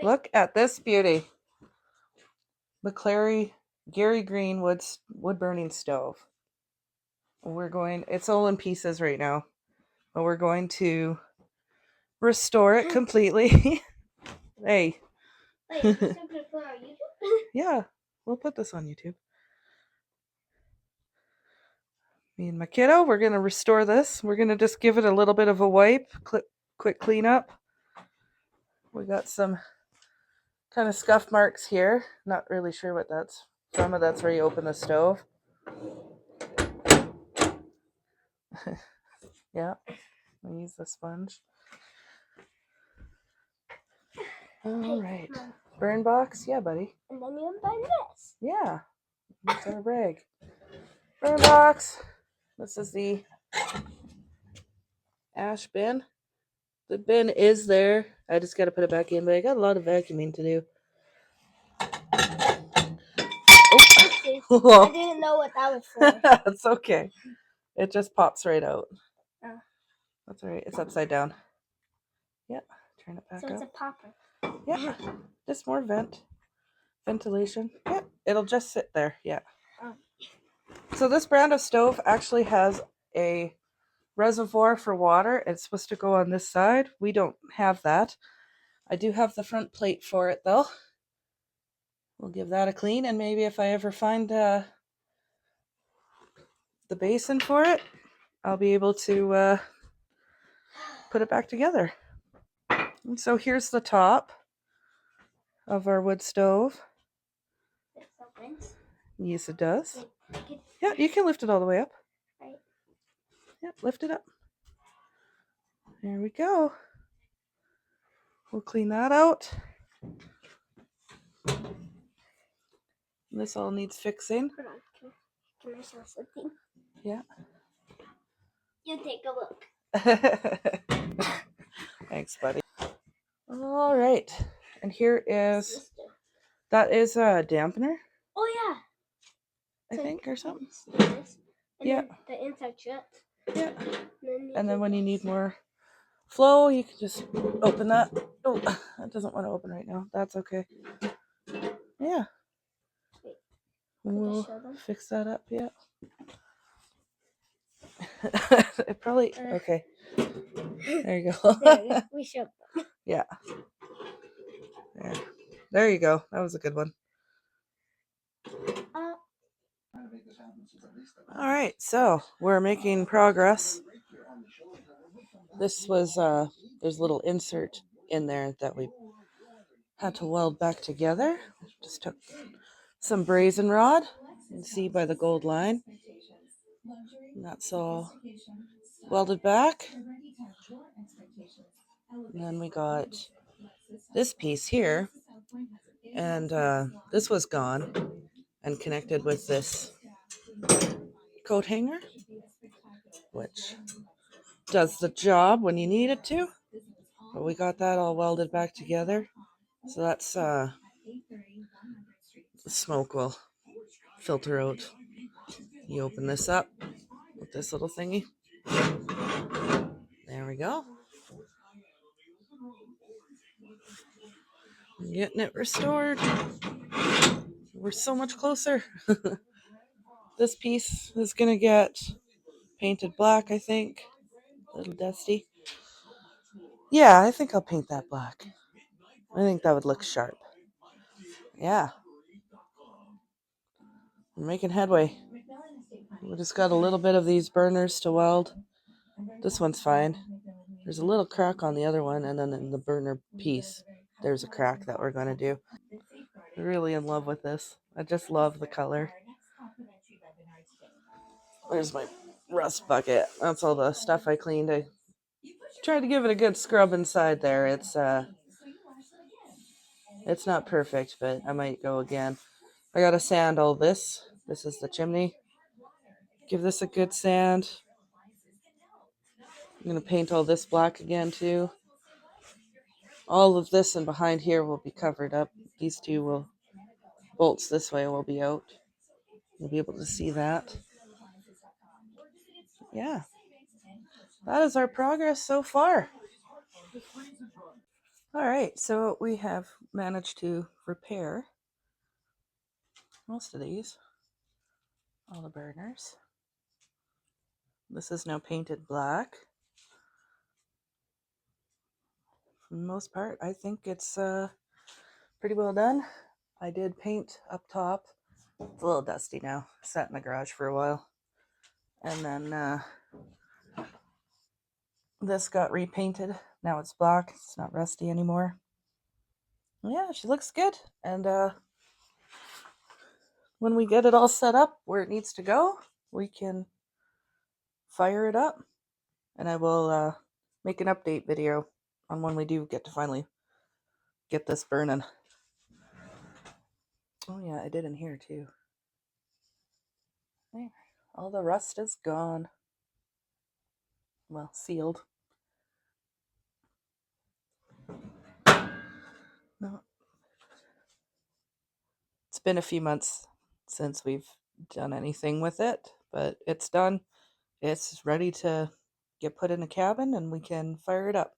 Look at this beauty. McClary Garry Green wood burning stove. It's all in pieces right now, but we're going to restore it completely. Hey. Wait, is this going to put on YouTube? Yeah, we'll put this on YouTube. Me and my kiddo, we're going to restore this. We're going to just give it a little bit of a wipe, quick cleanup. We got some kind of scuff marks here. Not really sure what that's from. That's where you open the stove. Yeah, I'll use the sponge. All right. Burn box? Yeah, buddy. And then you unbind this. Yeah. It's our rag. Burn box. This is the ash bin. The bin is there. I just got to put it back in, but I got a lot of vacuuming to do. Oh. I didn't know what that was for. It's okay. It just pops right out. Oh. That's all right. It's upside down. Yeah. Turn it back up. So it's a popper. Yeah. Just more ventilation. Yeah. It'll just sit there. Yeah. Oh. So this brand of stove actually has a reservoir for water. It's supposed to go on this side. We don't have that. I do have the front plate for it though. We'll give that a clean, and maybe if I ever find the basin for it, I'll be able to put it back together. And so here's the top of our wood stove. This opens. Yes, it does. Yeah, you can lift it all the way up. Right. Yeah, lift it up. There we go. We'll clean that out. This all needs fixing. Hold on. Can I show something? Yeah. You take a look. Thanks, buddy. All right. And here is, that is a dampener. Oh, yeah. I think, or something. And yeah. The inside shut. Yeah. And then when you need more flow, you can just open that. Oh, that doesn't want to open right now. That's okay. Yeah. We'll fix that up. Yeah. It probably, okay. There you go. There, we showed them. Yeah. There you go. That was a good one. All right, so we're making progress. This was, there's a little insert in there that we had to weld back together. Just took some brazen rod. You can see by the gold line. And that's all welded back. And then we got this piece here. And this was gone and connected with this coat hanger, which does the job when you need it to. But we got that all welded back together. So that's the smoke will filter out. You open this up with this little thingy. There we go. Getting it restored. We're so much closer. This piece is going to get painted black, I think. A little dusty. Yeah, I think I'll paint that black. I think that would look sharp. Yeah. We're making headway. We just got a little bit of these burners to weld. This one's fine. There's a little crack on the other one, and then in the burner piece, there's a crack that we're going to do. I'm really in love with this. I just love the color. There's my rust bucket. That's all the stuff I cleaned. I tried to give it a good scrub inside there. It's not perfect, but I might go again. I gotta sand all this. This is the chimney. Give this a good sand. I'm gonna paint all this black again too. All of this and behind here will be covered up. These two bolts this way will be out. You'll be able to see that. Yeah. That is our progress so far. All right, so we have managed to repair most of these, all the burners. This is now painted black. For the most part, I think it's pretty well done. I did paint up top. It's a little dusty now. Sat in the garage for a while. And then this got repainted. Now it's black. It's not rusty anymore. Yeah, she looks good. And when we get it all set up where it needs to go, we can fire it up. And I will make an update video on when we do get to finally get this burning. Oh yeah, I did in here too. There. All the rust is gone. Well, sealed. No. It's been a few months since we've done anything with it, but it's done. It's ready to get put in a cabin and we can fire it up.